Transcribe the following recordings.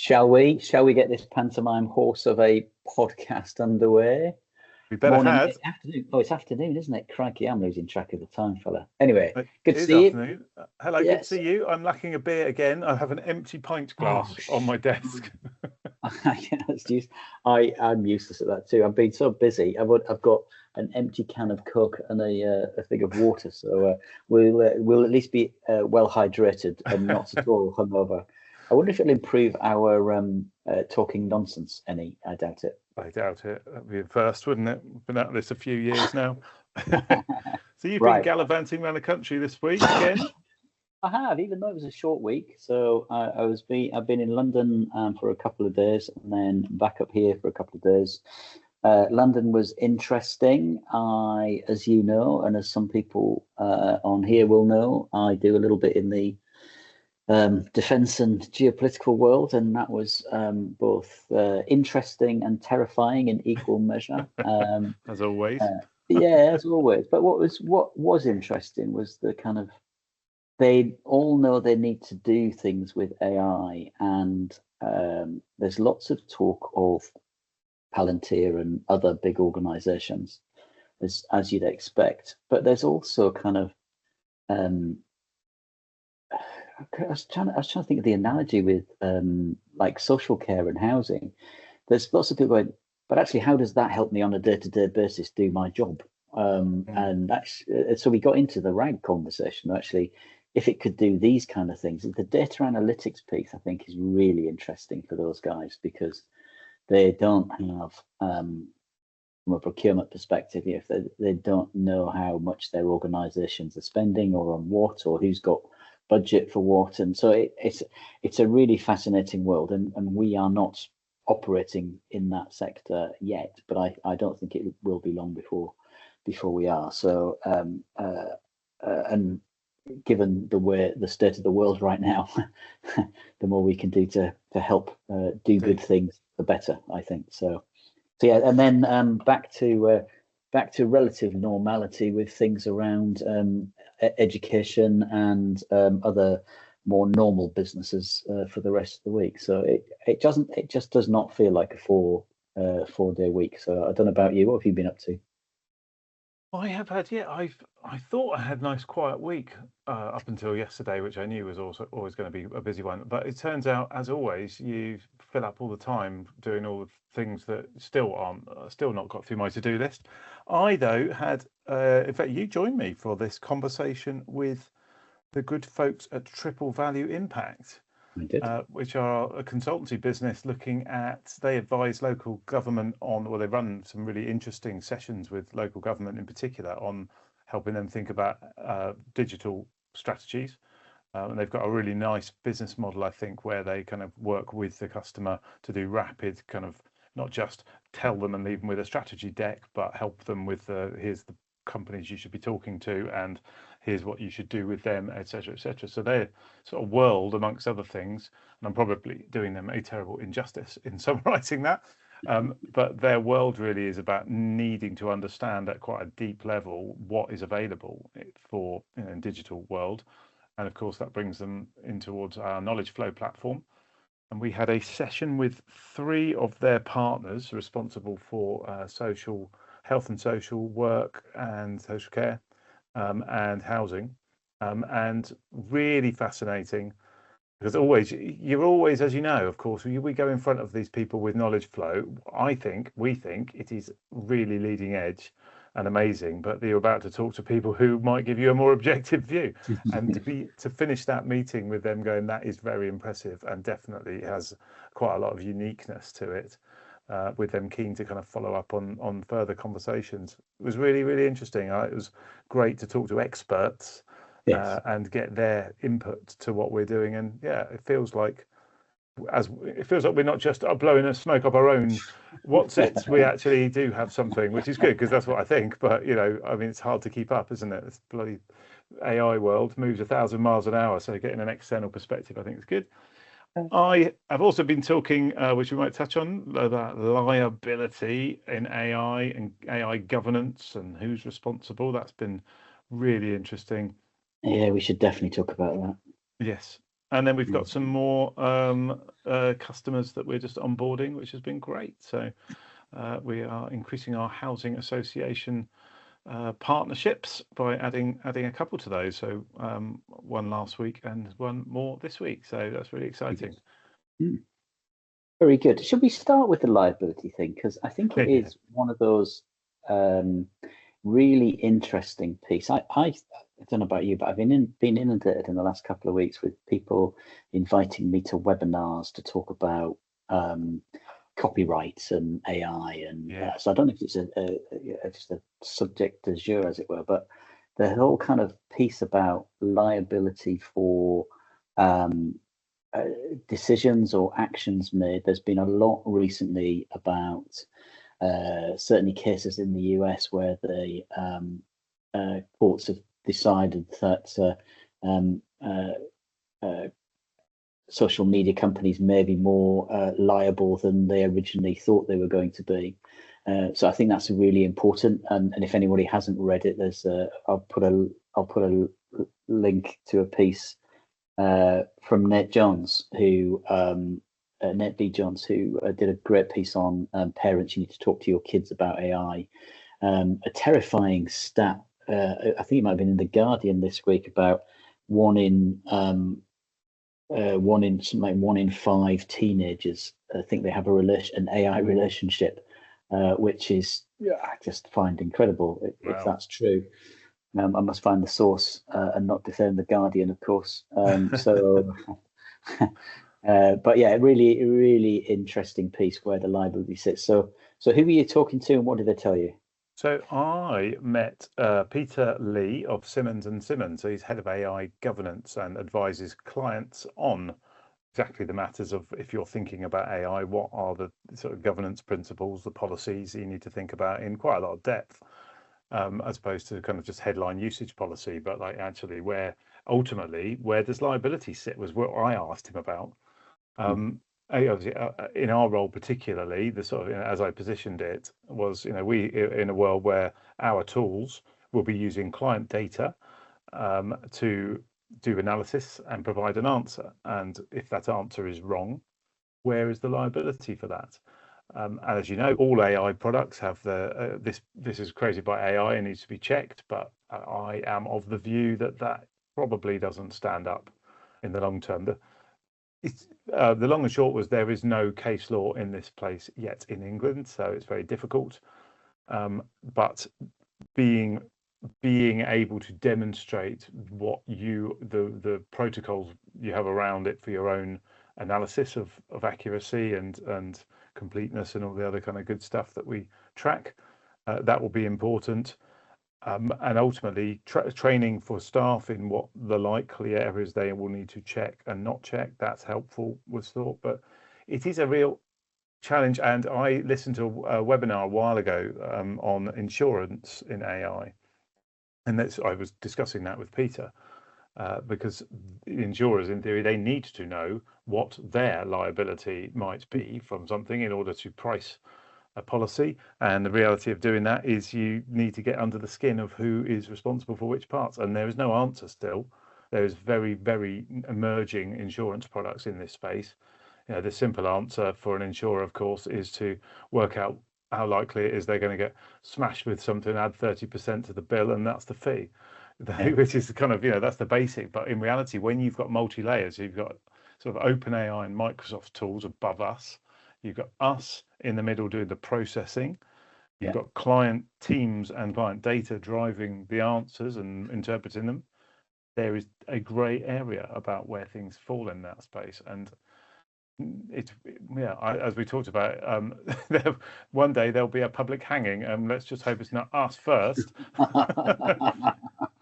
Shall we? Shall we get this pantomime horse of a podcast underway? We better Morning, had. afternoon. Oh, it's afternoon, isn't it? Crikey, I'm losing track of the time, fella. Anyway, It good to is see you. afternoon. Hello, good to Yes. see you. I'm lacking a beer again. I have an empty pint glass on my desk. That's just, I'm useless at that too. I've been so busy. I've got an empty can of Coke and a thing of water, so we'll at least be well hydrated and not at all hungover. I wonder if it'll improve our talking nonsense any. I doubt it. I doubt it. That'd be a first, wouldn't it? Been at this a few years now. So you've been Right. gallivanting around the country this week again? I have, even though it was a short week. So I've been in London for a couple of days and then back up here for a couple of days. London was interesting. As you know, and as some people on here will know, I do a little bit in the defense and geopolitical world, and that was both interesting and terrifying in equal measure. As always. Yeah, as always. But what was interesting was the kind of, they all know they need to do things with AI, and there's lots of talk of Palantir and other big organizations, as you'd expect. But there's also kind of I was trying to think of the analogy with like social care and housing. There's lots of people going, but actually, how does that help me on a day-to-day basis do my job? And that's so we got into the RAG conversation. Actually, if it could do these kind of things, the data analytics piece, I think, is really interesting for those guys, because they don't have, from a procurement perspective, if they don't know how much their organizations are spending or on what, or who's got budget for what. And so it's a really fascinating world, and we are not operating in that sector yet, but I don't think it will be long before we are. So and given the state of the world right now, the more we can do to help do good things, the better, I think. So yeah, and then back to relative normality with things around education and other more normal businesses for the rest of the week. So it just does not feel like a 4-day week. So I don't know about you. What have you been up to? I have had, yeah. I thought I had a nice quiet week up until yesterday, which I knew was also always going to be a busy one. But it turns out, as always, you fill up all the time doing all the things that still not got through my to-do list. I though had, in fact, you joined me for this conversation with the good folks at Triple Value Impact. I did. Which are a consultancy business looking at, they advise local government on, well, they run some really interesting sessions with local government in particular on helping them think about digital strategies. And they've got a really nice business model, I think, where they kind of work with the customer to do rapid kind of, not just tell them and leave them with a strategy deck, but help them with here's the companies you should be talking to, and here's what you should do with them, etc., etc. So their sort of world, amongst other things, and I'm probably doing them a terrible injustice in summarizing that, but their world really is about needing to understand at quite a deep level what is available for in digital world. And of course, that brings them in towards our KnowledgeFlow platform. And we had a session with 3 of their partners responsible for social health and social work and social care and housing, and really fascinating, because you're always, as you know, of course, we go in front of these people with KnowledgeFlow. We think it is really leading edge and amazing, but you're about to talk to people who might give you a more objective view. And to finish that meeting with them going, that is very impressive, and definitely has quite a lot of uniqueness to it. With them keen to kind of follow up on further conversations. It was really, really interesting. It was great to talk to experts and get their input to what we're doing. And yeah, it feels like we're not just blowing a smoke up our own whatsits. We actually do have something, which is good, because that's what I think. But I mean, it's hard to keep up, isn't it? This bloody AI world moves 1,000 miles an hour, so getting an external perspective, I think, is good. I have also been talking, which we might touch on, about liability in AI and AI governance and who's responsible. That's been really interesting. Yeah, we should definitely talk about that. Yes. And then we've got some more customers that we're just onboarding, which has been great. So we are increasing our housing association partnerships by adding a couple to those. So one last week and one more this week. So that's really exciting. Very good. Should we start with the liability thing? Because I think it is one of those really interesting piece. I don't know about you, but I've been inundated in the last couple of weeks with people inviting me to webinars to talk about copyright and AI, and so I don't know if it's just a subject du jour, as it were, but the whole kind of piece about liability for decisions or actions made. There's been a lot recently about certainly cases in the US where the courts have decided that social media companies may be more liable than they originally thought they were going to be. So I think that's really important. And if anybody hasn't read it, there's I'll put a link to a piece from Nate Johns, Nate B. Johns, who did a great piece on parents. You need to talk to your kids about AI. A terrifying stat. I think it might have been in the Guardian this week about one in 5 teenagers think they have an AI relationship, which is I just find incredible if that's true. I must find the source and not defend the Guardian, of course. But yeah, really, really interesting piece where the liability sits. So who were you talking to, and what did they tell you? So I met Peter Lee of Simmons and Simmons. So he's head of AI governance and advises clients on exactly the matters of, if you're thinking about AI, what are the sort of governance principles, the policies you need to think about in quite a lot of depth. As opposed to kind of just headline usage policy, but like actually where does liability sit was what I asked him about. In our role particularly, the sort of, as I positioned it was, we in a world where our tools will be using client data to do analysis and provide an answer. And if that answer is wrong, where is the liability for that? And as you know, all AI products have this is created by AI and needs to be checked, but I am of the view that probably doesn't stand up in the long term. The long and short was there is no case law in this place yet in England, so it's very difficult. But being able to demonstrate what the protocols you have around it for your own analysis of accuracy and completeness and all the other kind of good stuff that we track, that will be important. And ultimately training for staff in what the likely areas they will need to check and not check, that's helpful, was thought. But it is a real challenge. And I listened to a webinar a while ago on insurance in AI. And I was discussing that with Peter. Because insurers, in theory, they need to know what their liability might be from something in order to price a policy. And the reality of doing that is you need to get under the skin of who is responsible for which parts. And there is no answer still. There is very, very emerging insurance products in this space. The simple answer for an insurer, of course, is to work out how likely it is they're going to get smashed with something, add 30% to the bill, and that's the fee. Which is kind of, that's the basic. But in reality, when you've got multi-layers, you've got sort of OpenAI and Microsoft tools above us. You've got us in the middle doing the processing. You've got client teams and client data driving the answers and interpreting them. There is a grey area about where things fall in that space. And as we talked about, one day there'll be a public hanging, and let's just hope it's not us first.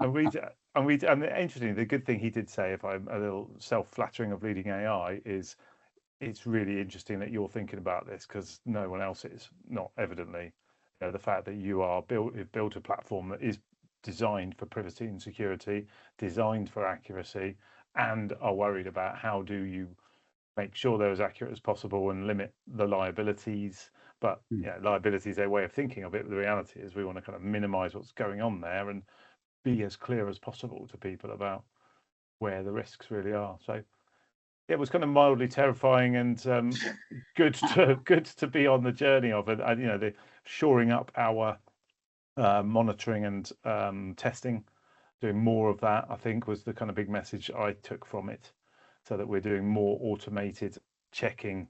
And interesting, the good thing he did say, if I'm a little self-flattering of leading AI, is it's really interesting that you're thinking about this because no one else is, not evidently. The fact that you've built a platform that is designed for privacy and security, designed for accuracy, and are worried about how do you make sure they're as accurate as possible and limit the liabilities. But liability is a way of thinking of it. The reality is we want to kind of minimize what's going on there and be as clear as possible to people about where the risks really are. So it was kind of mildly terrifying and good to be on the journey of it. And the shoring up our monitoring and testing, doing more of that, I think, was the kind of big message I took from it, so that we're doing more automated checking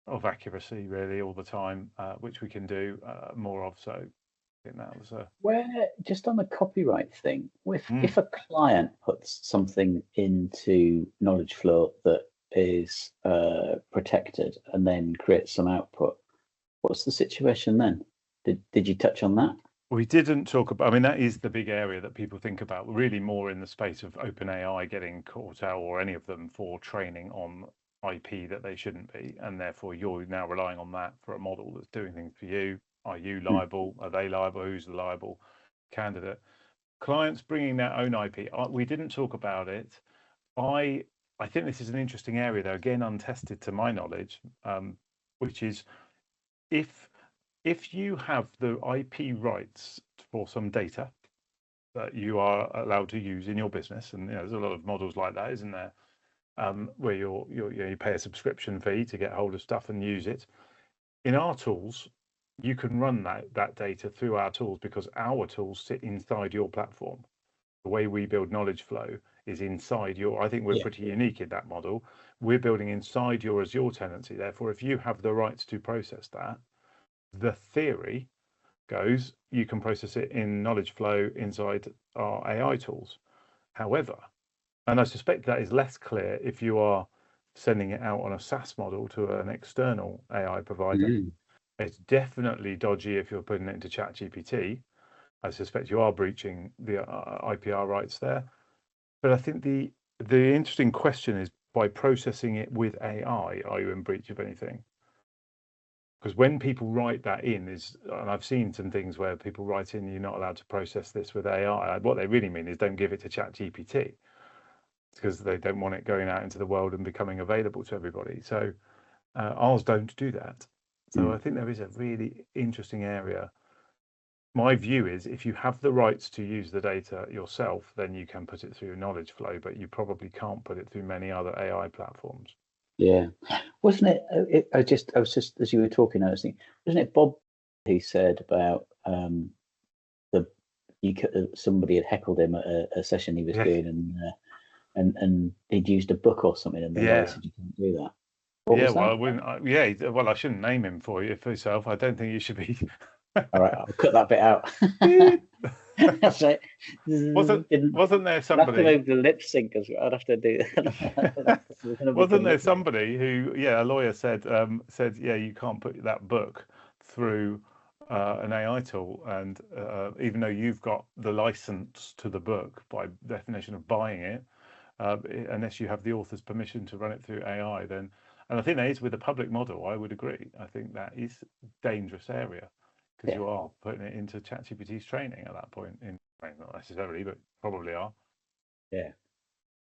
of accuracy really all the time, which we can do more of. So I think that was Where, just on the copyright thing, if mm. a client puts something into KnowledgeFlow that is protected and then creates some output, what's the situation then? Did you touch on that? We didn't talk about, I mean, that is the big area that people think about, really more in the space of OpenAI getting caught out, or any of them, for training on IP that they shouldn't be. And therefore, you're now relying on that for a model that's doing things for you. Are you liable? Are they liable? Who's the liable candidate? Clients bringing their own IP. We didn't talk about it. I think this is an interesting area, though, again, untested to my knowledge, which is if you have the IP rights for some data that you are allowed to use in your business, and there's a lot of models like that, isn't there, where you pay a subscription fee to get hold of stuff and use it. In our tools, you can run that data through our tools, because our tools sit inside your platform. The way we build KnowledgeFlow is inside your. I think we're pretty unique in that model. We're building inside your Azure tenancy. Therefore, if you have the rights to process that, the theory goes you can process it in KnowledgeFlow inside our AI tools. However, and I suspect that is less clear if you are sending it out on a SaaS model to an external AI provider. It's definitely dodgy if you're putting it into ChatGPT. I suspect you are breaching the IPR rights there. But I think the interesting question is, by processing it with AI, are you in breach of anything? Because when people write that in, and I've seen some things where people write in, you're not allowed to process this with AI. What they really mean is, don't give it to ChatGPT, because they don't want it going out into the world and becoming available to everybody. So ours don't do that. So I think there is a really interesting area. My view is, if you have the rights to use the data yourself, then you can put it through KnowledgeFlow, but you probably can't put it through many other AI platforms. Yeah, wasn't it? I was just, as you were talking, I was thinking, wasn't it Bob who said about somebody had heckled him at a session he was doing, and he'd used a book or something, and the lawyer said you can't do that. What was that? Well, I wouldn't. Well, I shouldn't name him for yourself. I don't think you should be. All right, I'll cut that bit out. That's right. Wasn't there somebody? I'd have to move the lip sync as well. I'd have to do. Wasn't there somebody who, a lawyer said, you can't put that book through an AI tool, and even though you've got the license to the book by definition of buying it, unless you have the author's permission to run it through AI, then, and I think that is with a public model, I would agree. I think that is a dangerous area, because you are putting it into ChatGPT's training at that point. Not necessarily, but probably are. Yeah,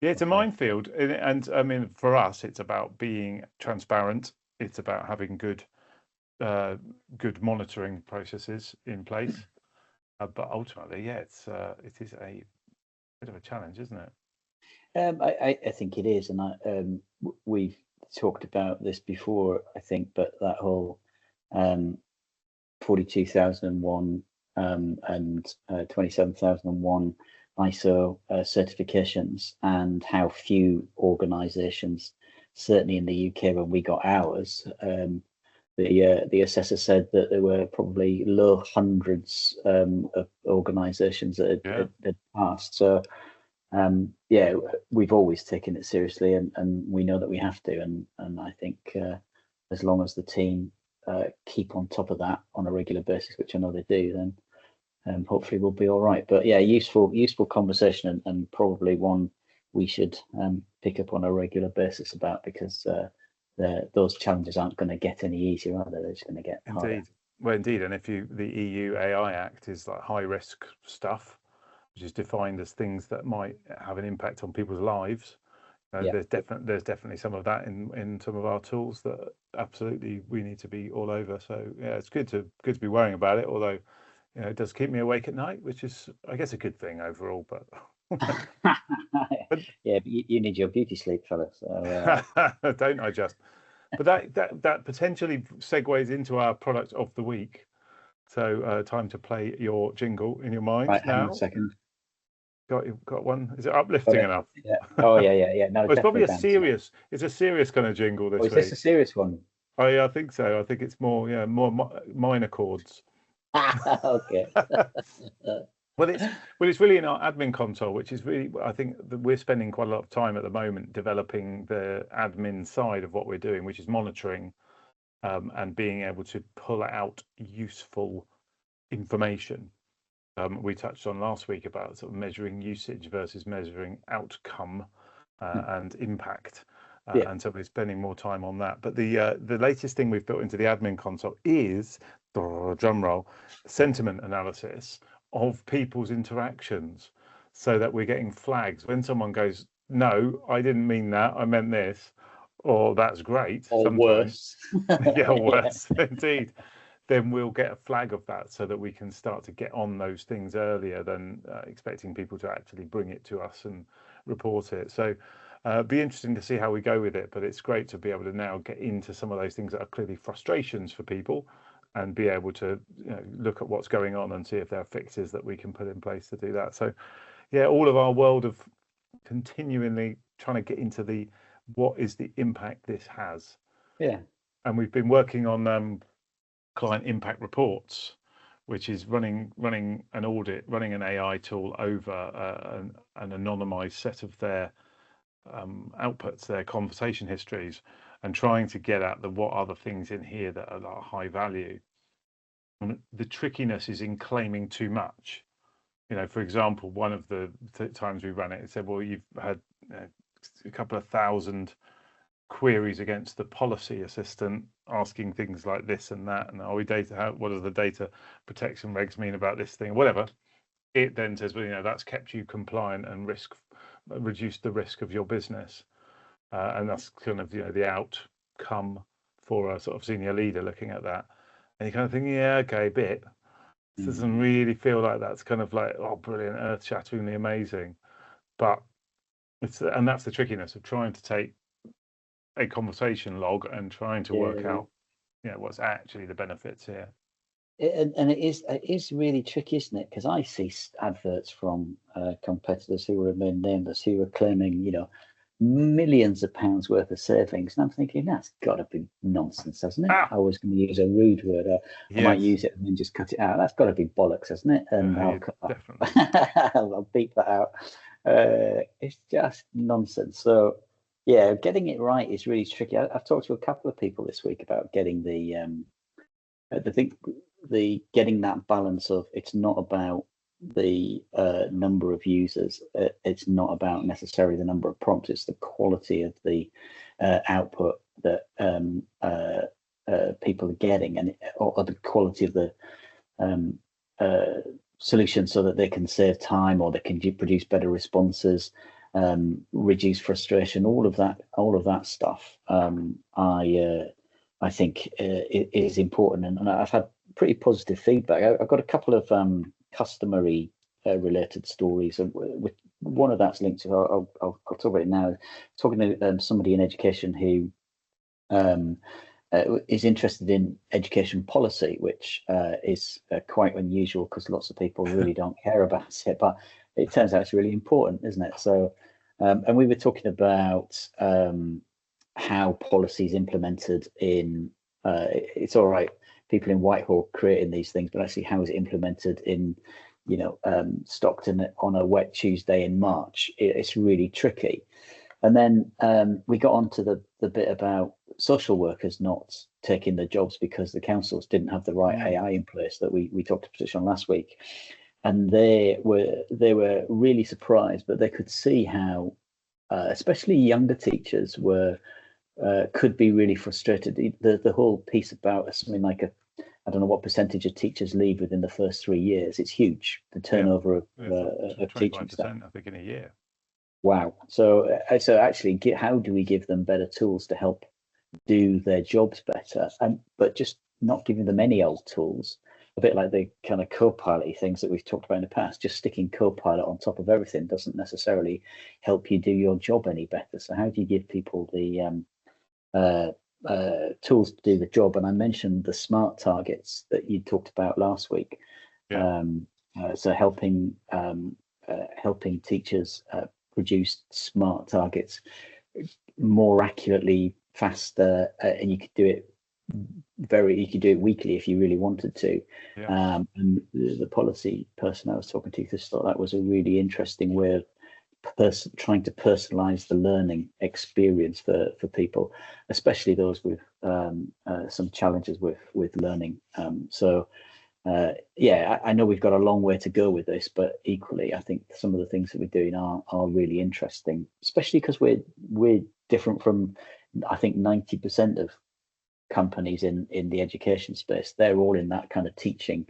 it's a minefield, and I mean, for us, it's about being transparent. It's about having good monitoring processes in place. But ultimately, it is a bit of a challenge, isn't it? I think it is, and we've talked about this before, I think, but that whole 42001 and 27001 ISO certifications, and how few organisations, certainly in the UK when we got ours, the assessor said that there were probably low hundreds of organisations that had passed. So we've always taken it seriously, and we know that we have to, and I think as long as the team keep on top of that on a regular basis, which I know they do, then hopefully we'll be all right. But useful conversation, and probably one we should pick up on a regular basis about, because those challenges aren't going to get any easier, are they? They're just going to get harder. Well, indeed, and if the EU AI Act is like high risk stuff, which is defined as things that might have an impact on people's lives. There's definitely some of that in some of our tools that absolutely we need to be all over. So it's good to be worrying about it. Although it does keep me awake at night, which is, I guess, a good thing overall. But But Yeah, but you need your beauty sleep, fella. So, don't I just? But that potentially segues into our product of the week. So time to play your jingle in your mind right, hang on a now. second. Got one? Is it Got uplifting it. enough? Yeah. Oh, yeah. No, Well, it's probably definitely bounce. it's a serious kind of jingle Oh, this is this week. a serious one? Oh yeah, I think so. I think it's more, yeah, more minor chords. Okay. Well, it's really in our admin console, which is really, I think that we're spending quite a lot of time at the moment developing the admin side of what we're doing, which is monitoring and being able to pull out useful information. We touched on last week about sort of measuring usage versus measuring outcome and impact. Yeah. And so we're spending more time on that. But the latest thing we've built into the admin console is, drum roll, sentiment analysis of people's interactions, so that we're getting flags when someone goes, "No, I didn't mean that. I meant this," or "That's great." Or Sometimes, worse. yeah, Yeah. worse indeed. Then we'll get a flag of that so that we can start to get on those things earlier than expecting people to actually bring it to us and report it. So be interesting to see how we go with it, but it's great to be able to now get into some of those things that are clearly frustrations for people and be able to look at what's going on and see if there are fixes that we can put in place to do that. So yeah, all of our world of continually trying to get into the what is the impact this has. Yeah. And we've been working on client impact reports, which is running an audit, running an AI tool over an anonymized set of their outputs, their conversation histories, and trying to get at what are the things in here that are high value. And the trickiness is in claiming too much. For example, one of the times we ran it, it said, well, you've had a couple of thousand queries against the policy assistant asking things like this and that, and what does the data protection regs mean about this thing, whatever. It then says, well, that's kept you compliant and reduced the risk of your business, and that's kind of the outcome for a sort of senior leader looking at that. And you kind of think, yeah, okay, bit. This doesn't really feel like that's kind of like, oh, brilliant, earth-shatteringly amazing. But and that's the trickiness of trying to take a conversation log and trying to work out what's actually the benefits here. And it is really tricky, isn't it? Because I see adverts from competitors who remain nameless who are claiming, millions of pounds worth of savings, and I'm thinking that's got to be nonsense, hasn't it? I was going to use a rude word, I might use it and then just cut it out. That's got to be bollocks, hasn't it? And I'll cut that. Definitely. I'll beep that out. It's just nonsense. So yeah, getting it right is really tricky. I've talked to a couple of people this week about getting getting that balance of it's not about the number of users. It's not about necessarily the number of prompts. It's the quality of the output that people are getting, or the quality of the solution, so that they can save time or they can produce better responses, reduce frustration. All of that stuff. I think is important, and I've had pretty positive feedback. I've got a couple of customer-y related stories, and with one of that's linked to. I'll talk about it now. Talking to somebody in education who is interested in education policy, which is quite unusual because lots of people really don't care about it. But it turns out it's really important, isn't it? So, and we were talking about how policy is implemented in. It's all right, people in Whitehall creating these things, but actually, how is it implemented in, Stockton on a wet Tuesday in March? It's really tricky. And then we got on to the bit about social workers not taking the jobs because the councils didn't have the right AI in place that we talked to position on last week, and they were really surprised, but they could see how, especially younger teachers could be really frustrated. The whole piece about something like I don't know what percentage of teachers leave within the first 3 years. It's huge, the turnover of teaching staff. I think in a year. Wow. So actually, how do we give them better tools to help do their jobs better? But just not giving them any old tools, a bit like the kind of Copilot things that we've talked about in the past. Just sticking Copilot on top of everything doesn't necessarily help you do your job any better. So how do you give people the tools to do the job? And I mentioned the smart targets that you talked about last week. Yeah. So helping teachers produce smart targets more accurately, faster, and you could do it weekly if you really wanted to. Yeah. And the policy person I was talking to just thought that was a really interesting way of trying to personalize the learning experience for people, especially those with some challenges with learning. I know we've got a long way to go with this, but equally, I think some of the things that we're doing are really interesting, especially because we're different from, I think, 90% of companies in the education space. They're all in that kind of teaching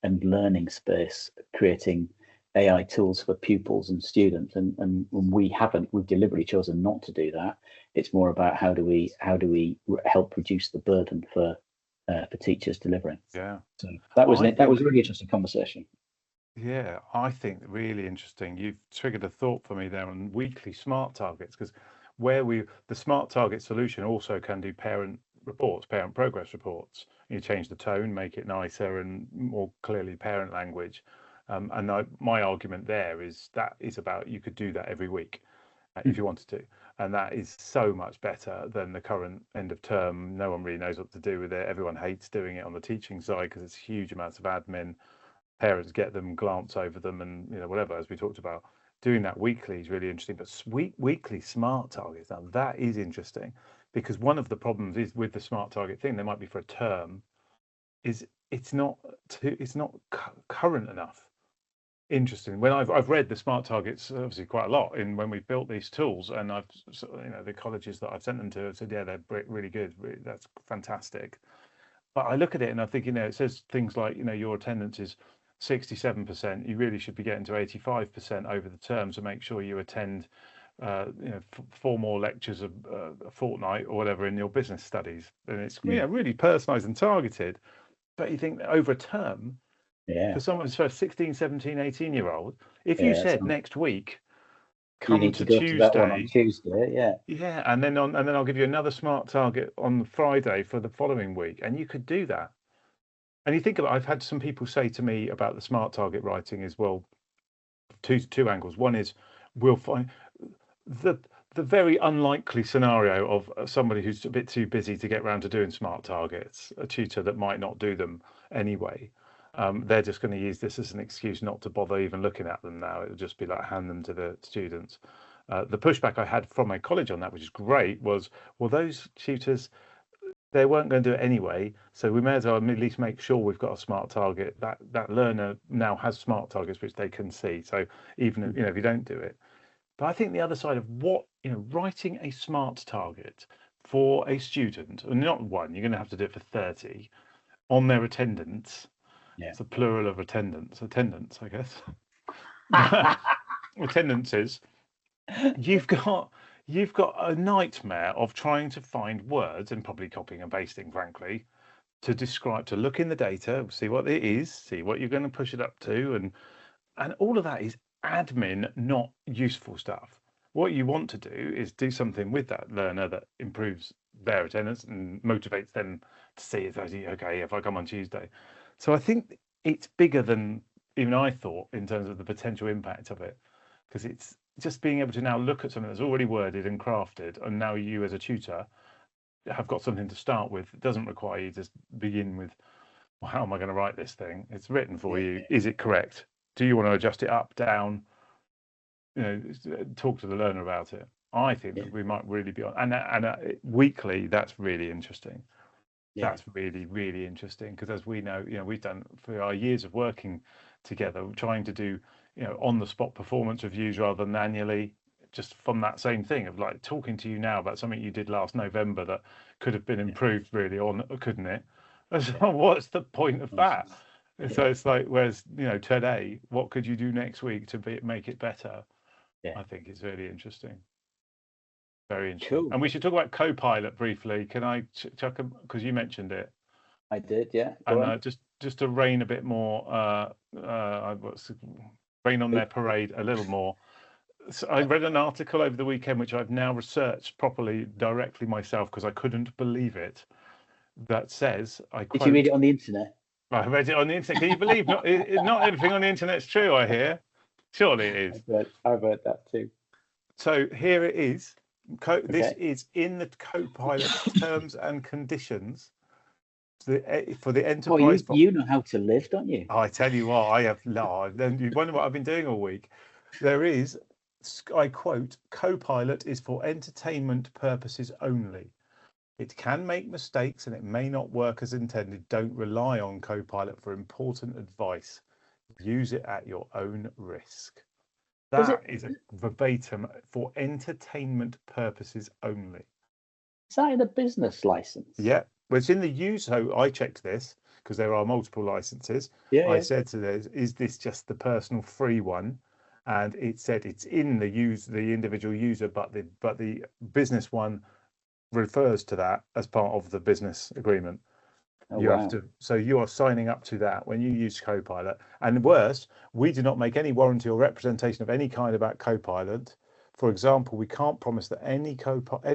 and learning space, creating AI tools for pupils and students, and we've deliberately chosen not to do that. It's more about how do we help reduce the burden for teachers delivering. Yeah. So that was a really interesting conversation. Yeah, I think really interesting. You've triggered a thought for me there on weekly smart targets, because the smart target solution also can do parent progress reports. You change the tone, make it nicer and more clearly parent language. My argument there is about, you could do that every week if you wanted to. And that is so much better than the current end of term. No one really knows what to do with it. Everyone hates doing it on the teaching side because it's huge amounts of admin. Parents get them, glance over them, and whatever, as we talked about. Doing that weekly is really interesting. But weekly smart targets, now that is interesting, because one of the problems is with the smart target thing, they might be for a term, is it's not current enough. Interesting. When I've read the smart targets obviously quite a lot when we've built these tools, and I've the colleges that I've sent them to have said, yeah, they're really good, that's fantastic. But I look at it and I think, it says things like, your attendance is 67%. You really should be getting to 85% over the term to make sure you attend 4 more lectures a fortnight or whatever in your business studies. And it's really personalized and targeted. But you think that over a term, for someone's first 16, 17, 18-year-old, if you said next week, you need to go to that one on Tuesday, and then I'll give you another smart target on Friday for the following week, and you could do that. And you think about, I've had some people say to me about the smart target writing as well, two angles. One is, we'll find the very unlikely scenario of somebody who's a bit too busy to get around to doing smart targets, a tutor that might not do them anyway. They're just going to use this as an excuse not to bother even looking at them now. It would just be like, hand them to the students. The pushback I had from my college on that, which is great, was, well, those tutors, they weren't going to do it anyway, so we may as well at least make sure we've got a smart target. That learner now has smart targets which they can see. So even if you don't do it. But I think the other side of writing a smart target for a student, and not one, you're going to have to do it for 30, on their attendance. It's a plural of attendance, I guess. Attendances. You've got a nightmare of trying to find words, and probably copying and pasting, frankly, to look in the data, see what it is, see what you're going to push it up to, and all of that is admin, not useful stuff. What you want to do is do something with that learner that improves their attendance and motivates them to see it. Okay, if I come on Tuesday. So I think it's bigger than even I thought in terms of the potential impact of it, because it's just being able to now look at something that's already worded and crafted, and now you as a tutor have got something to start with. It doesn't require you to begin with, well, how am I going to write this thing? It's written for you. Is it correct? Do you want to adjust it up, down? Talk to the learner about it. I think that we might really be on, and weekly. That's really interesting. That's really, really interesting, because as we know, we've done for our years of working together, trying to do on the spot performance reviews rather than annually, just from that same thing of like talking to you now about something you did last November that could have been improved really, or couldn't it? So what's the point of that? So it's like, whereas today, what could you do next week to make it better? I think it's really interesting. Very interesting. Cool. And we should talk about Copilot briefly. Can I chuck because you mentioned it? I did, yeah. Go And on. just to rain a bit more, rain on their parade a little more. So I read an article over the weekend, which I've now researched properly directly myself because I couldn't believe it. That says, I Did you read quote, it on the internet? I read it on the internet. Can you believe not everything on the internet's true, I hear? Surely it is. I've heard that too. So here it is. This Okay. is in the Copilot terms and conditions for the Oh, enterprise. you know how to live, don't you? I tell you what, I have. No, you wonder what I've been doing all week. There is, I quote, Copilot is for entertainment purposes only. It can make mistakes and it may not work as intended. Don't rely on Copilot for important advice. Use it at your own risk. That is a verbatim for entertainment purposes only. Is that in a business license? Yeah, well, it's in the use. So I checked this because there are multiple licenses. Yeah, I yeah. said to this, is this just the personal free one? And it said it's in the individual user, but the business one refers to that as part of the business agreement. Oh, You wow. have to, so you are signing up to that when you use Copilot. And worse, we do not make any warranty or representation of any kind about Copilot. For example, we can't promise that any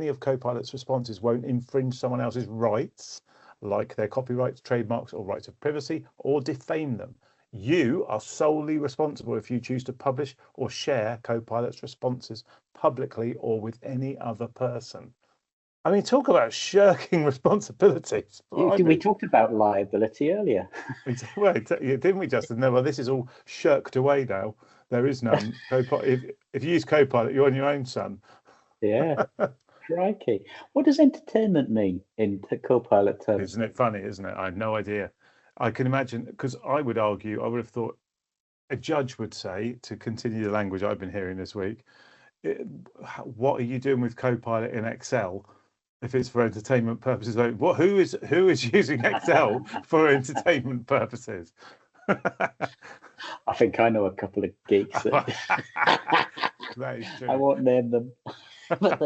of Copilot's responses won't infringe someone else's rights, like their copyrights, trademarks, or rights of privacy, or defame them. You are solely responsible if you choose to publish or share Copilot's responses publicly or with any other person. I mean, talk about shirking responsibilities. We talked about liability earlier. Well, didn't we, Justin? No, well, this is all shirked away now. There is none. If you use Copilot, you're on your own, son. Yeah. Crikey. What does entertainment mean in Copilot terms? Isn't it funny, isn't it? I have no idea. I can imagine, because I would have thought a judge would say, to continue the language I've been hearing this week, what are you doing with Copilot in Excel? If it's for entertainment purposes, who is using Excel for entertainment purposes? I think I know a couple of geeks. That is true. I won't name them, but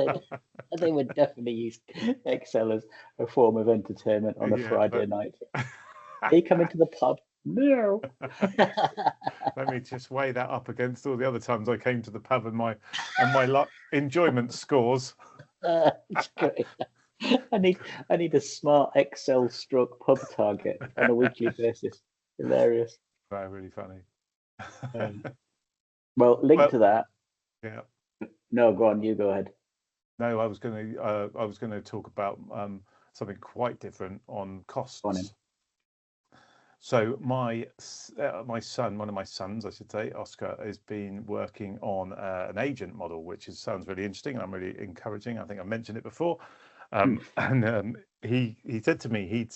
they would definitely use Excel as a form of entertainment on a Friday night. Are you coming to the pub? No. Let me just weigh that up against all the other times I came to the pub and my enjoyment scores. It's great. I need a smart Excel stroke pub target on a weekly basis. Hilarious. Wow, really funny. Well, linked to that. Yeah. No, go on. You go ahead. No, I was going to talk about something quite different on costs. So my son, one of my sons, I should say, Oscar, has been working on an agent model, which sounds really interesting. And I'm really encouraging. I think I mentioned it before. And he said to me,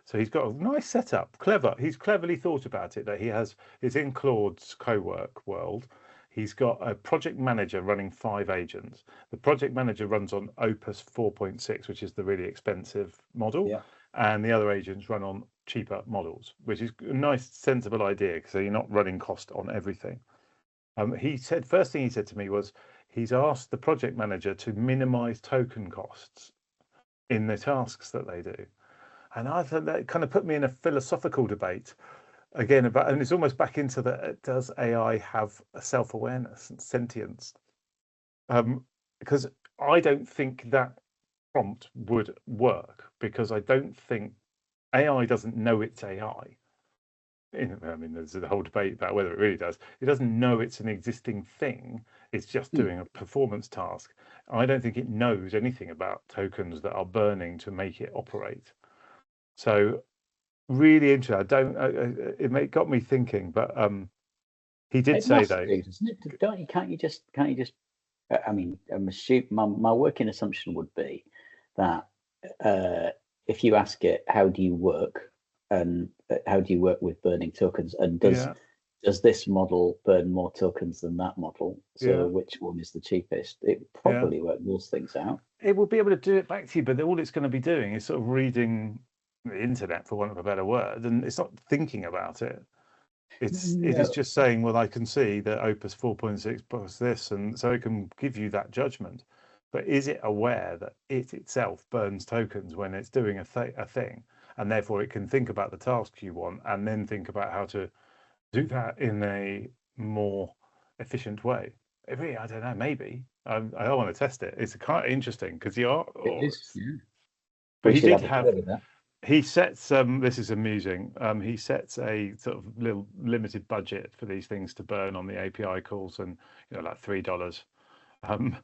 so he's got a nice setup, clever. He's cleverly thought about it, that it's in Claude's co-work world. He's got a project manager running 5 agents. The project manager runs on Opus 4.6, which is the really expensive model. Yeah. And the other agents run on cheaper models, which is a nice, sensible idea, so you're not running cost on everything. First thing he said to me was he's asked the project manager to minimize token costs in the tasks that they do. And I thought that kind of put me in a philosophical debate again about, and it's almost back into does AI have a self-awareness and sentience? Because I don't think that prompt would work, because I don't think AI doesn't know it's AI. I mean, there's a whole debate about whether it really does. It doesn't know it's an existing thing. It's just doing a performance task. I don't think it knows anything about tokens that are burning to make it operate. So really interesting. It got me thinking, but he did say though, doesn't it? Can't you just? I mean, my working assumption would be that if you ask it, how do you work, and how do you work with burning tokens, and does this model burn more tokens than that model? So which one is the cheapest? It probably work those things out. It will be able to do it back to you, but all it's going to be doing is sort of reading the internet, for want of a better word, and it's not thinking about it. It is just saying, well, I can see that Opus 4.6 plus this, and so it can give you that judgment. But is it aware that it itself burns tokens when it's doing a thing? and therefore it can think about the tasks you want and then think about how to do that in a more efficient way. Really, I don't know, maybe. I don't want to test it. It's kind of interesting because It is, yeah. but We he should did have a have, go with that. he sets this is amusing. He sets a sort of little limited budget for these things to burn on the API calls, and like $3. Um,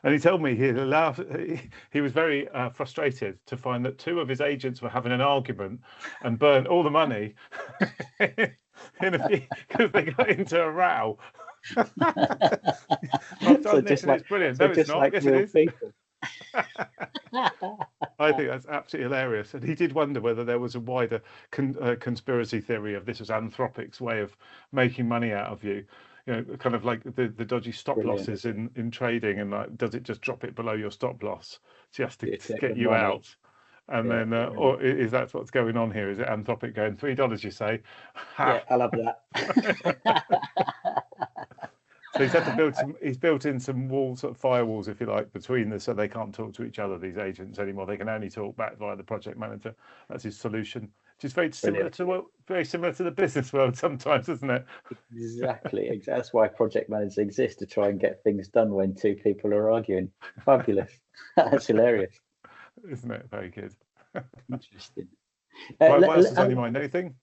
and he told me he was very frustrated to find that two of his agents were having an argument and burnt all the money because they got into a row. I've done this and it's brilliant. No, it's not. Yes, it is. I think that's absolutely hilarious. And he did wonder whether there was a wider conspiracy theory of this was Anthropic's way of making money out of you. Kind of like the dodgy stop losses in trading, and like, does it just drop it below your stop loss just to get you out? And then, or is that what's going on here? Is it Anthropic going $3? You say? Yeah, I love that. So he's had to build some. He's built in some walls, sort of firewalls, if you like, between them, so they can't talk to each other. These agents anymore. They can only talk back via the project manager. That's his solution, which is very similar to the business world sometimes, isn't it? Exactly. That's why project managers exist, to try and get things done when two people are arguing. Fabulous. That's hilarious, isn't it? Very good. Interesting. What else is on your mind? Anything?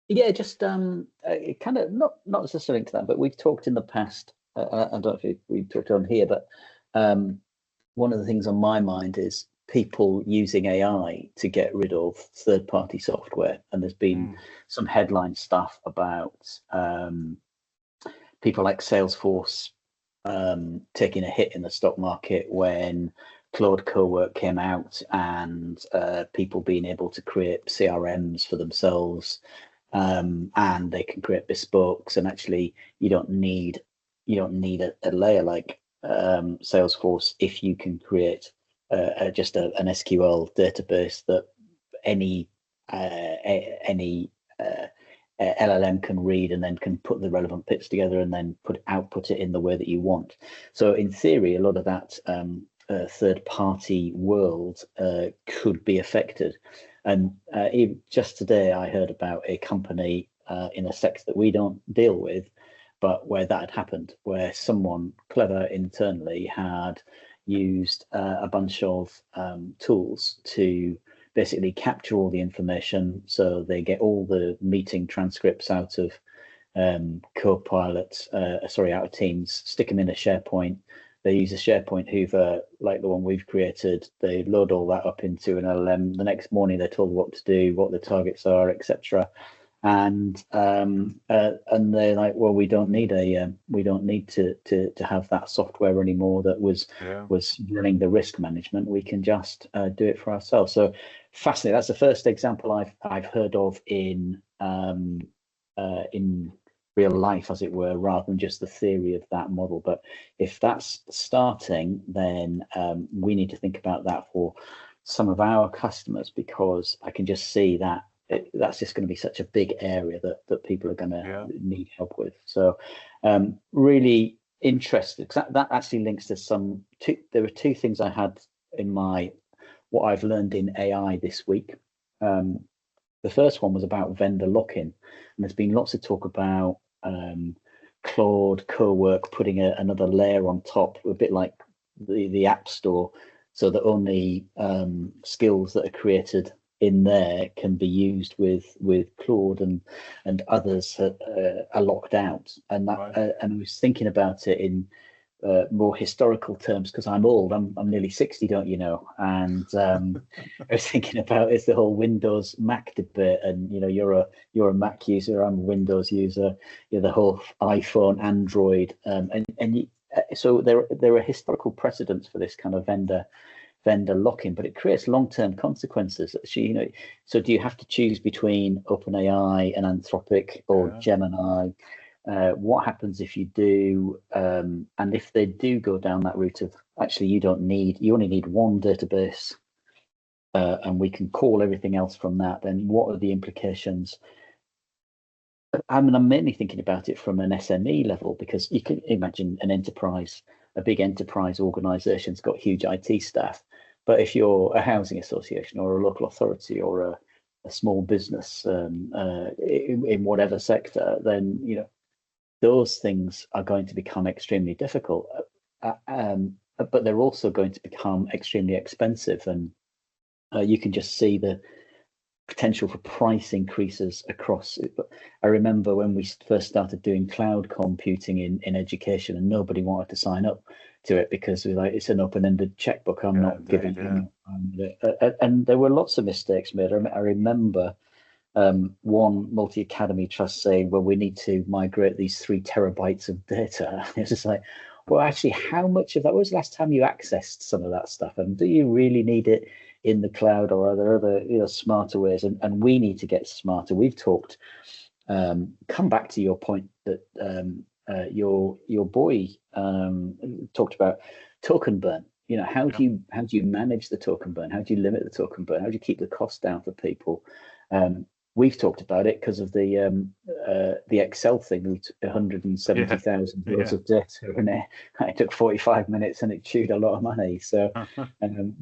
Yeah, just kind of not necessarily to that, but we've talked in the past. I don't know if we've talked on here, but one of the things on my mind is people using AI to get rid of third-party software. And there's been some headline stuff about people like Salesforce taking a hit in the stock market when Claude Cowork came out, and people being able to create CRMs for themselves, and they can create bespokes. And actually, you don't need a layer like Salesforce if you can create just an SQL database that any LLM can read, and then can put the relevant bits together and then output it in the way that you want. So in theory, a lot of that third-party world could be affected. And even just today, I heard about a company in a sector that we don't deal with, but where that had happened, where someone clever internally had used a bunch of tools to basically capture all the information. So they get all the meeting transcripts out of Copilot, out of Teams, stick them in a SharePoint. They use a SharePoint Hoover like the one we've created. They load all that up into an LLM. The next morning, they're told what to do, what the targets are, etc. And they're like, well, we don't need to have that software anymore that was running the risk management. We can just do it for ourselves. So fascinating. That's the first example I've heard of in real life, as it were, rather than just the theory of that model. But if that's starting, then we need to think about that for some of our customers, because I can just see that that's just going to be such a big area that people are going to need help with. So really interested, because that actually links to there were two things I had in what I've learned in AI this week. The first one was about vendor lock-in, and there's been lots of talk about Claude Cowork putting another layer on top, a bit like the App Store, so that only skills that are created in there can be used with Claude, and others are locked out. And that and I was thinking about it in more historical terms, because I'm old. I'm nearly 60, don't you know? And I was thinking about it's the whole Windows Mac debate, and you're a Mac user, I'm a Windows user. The whole iPhone, Android, so there are historical precedents for this kind of vendor lock-in, but it creates long-term consequences. So do you have to choose between OpenAI and Anthropic or Gemini? What happens if you do? And if they do go down that route of actually you only need one database, and we can call everything else from that, then what are the implications? I'm mainly thinking about it from an SME level, because you can imagine a big enterprise organization's got huge IT staff. But if you're a housing association or a local authority or a small business in whatever sector, then those things are going to become extremely difficult. But they're also going to become extremely expensive, and you can just see the potential for price increases across it. But I remember when we first started doing cloud computing in education, and nobody wanted to sign up to it because we're like, it's an open-ended checkbook. I'm not giving them. And there were lots of mistakes made. I remember one multi-academy trust saying, well, we need to migrate these 3 terabytes of data. It's just like, well, actually, how much of that was the last time you accessed some of that stuff? And do you really need it in the cloud, or are there other smarter ways? And we need to get smarter. We've talked, come back to your point that your boy talked about token burn. How do you manage the token burn? How do you limit the token burn? How do you keep the cost down for people? We've talked about it because of the Excel thing, 170,000 rows of data, and it took 45 minutes and it chewed a lot of money. So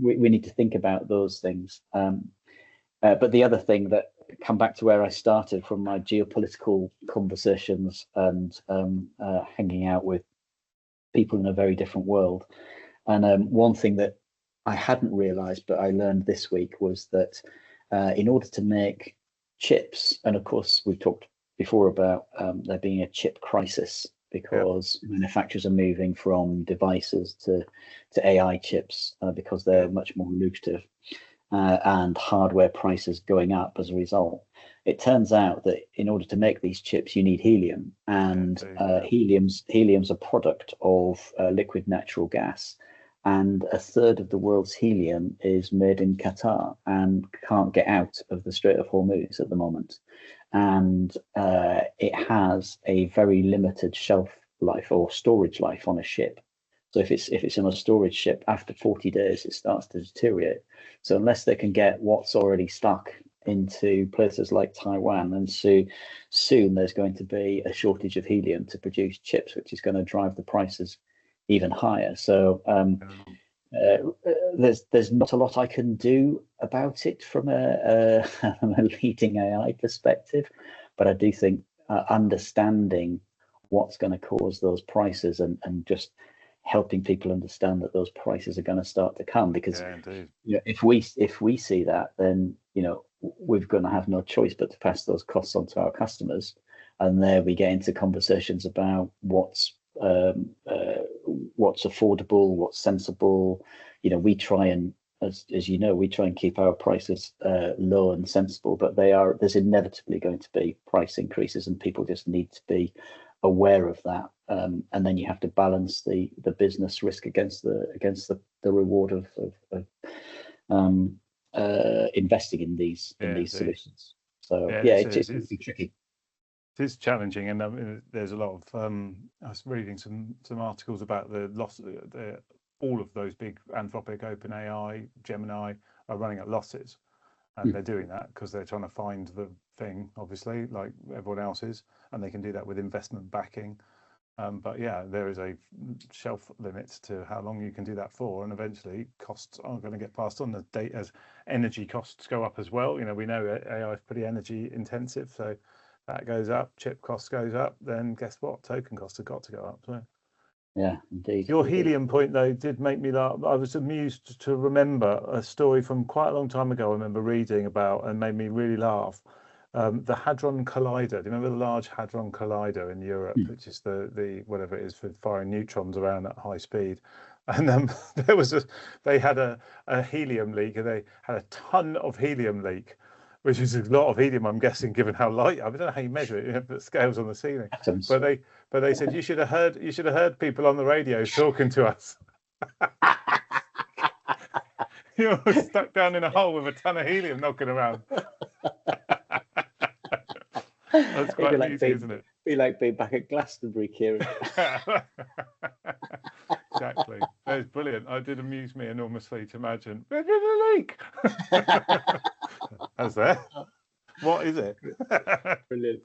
we need to think about those things. But the other thing, that come back to where I started from my geopolitical conversations and hanging out with people in a very different world. And one thing that I hadn't realized, but I learned this week, was that in order to make chips, and of course we've talked before about there being a chip crisis because manufacturers are moving from devices to AI chips because they're much more lucrative, and hardware prices going up as a result. It turns out that in order to make these chips, you need helium, and helium's a product of liquid natural gas. And a third of the world's helium is made in Qatar and can't get out of the Strait of Hormuz at the moment. And it has a very limited shelf life or storage life on a ship. So if it's in a storage ship, after 40 days, it starts to deteriorate. So unless they can get what's already stuck into places like Taiwan, then soon there's going to be a shortage of helium to produce chips, which is going to drive the prices even higher. So there's not a lot I can do about it from a leading AI perspective, but I do think understanding what's going to cause those prices and just helping people understand that those prices are going to start to come, because if we see that, then we're going to have no choice but to pass those costs on to our customers, and there we get into conversations about what's affordable, what's sensible. We try and, as you know, we try and keep our prices low and sensible, but there's inevitably going to be price increases, and people just need to be aware of that. And then you have to balance the business risk against the reward of investing in these solutions. So it's really tricky. It is challenging, and there's a lot of I was reading some articles about the loss. All of those big Anthropic, OpenAI, Gemini are running at losses, and they're doing that because they're trying to find the thing, obviously, like everyone else is, and they can do that with investment backing. But there is a shelf limit to how long you can do that for, and eventually costs are going to get passed on as energy costs go up as well. We know AI is pretty energy intensive, so that goes up, chip costs goes up, then guess what? Token costs have got to go up. So. Yeah, indeed. Your helium point, though, did make me laugh. I was amused to remember a story from quite a long time ago I remember reading about, and made me really laugh. The Hadron Collider. Do you remember the Large Hadron Collider in Europe, which is the whatever it is for firing neutrons around at high speed? And they had a helium leak, and they had a ton of helium leak, which is a lot of helium, I'm guessing, given how light. I don't know how you measure it, but scales on the ceiling. Atoms. But they said you should have heard people on the radio talking to us. You're stuck down in a hole with a ton of helium knocking around. That's quite amusing, isn't it? Be like being back at Glastonbury, Kieron. Exactly. That was brilliant. It did amuse me enormously to imagine. There's a leak. How's that? What is it? Brilliant.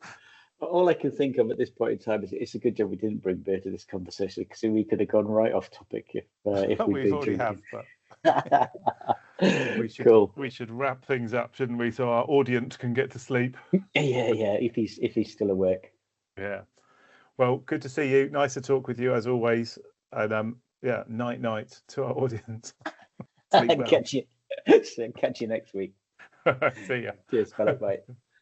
All I can think of at this point in time is it's a good job we didn't bring beer to this conversation, because we could have gone right off topic if we've already have. But... Cool. We should wrap things up, shouldn't we, so our audience can get to sleep. Yeah. If he's still awake. Yeah. Well, good to see you. Nice to talk with you as always. And yeah, night to our audience. Sleep well. Catch you next week. See ya. Cheers, fella. Bye.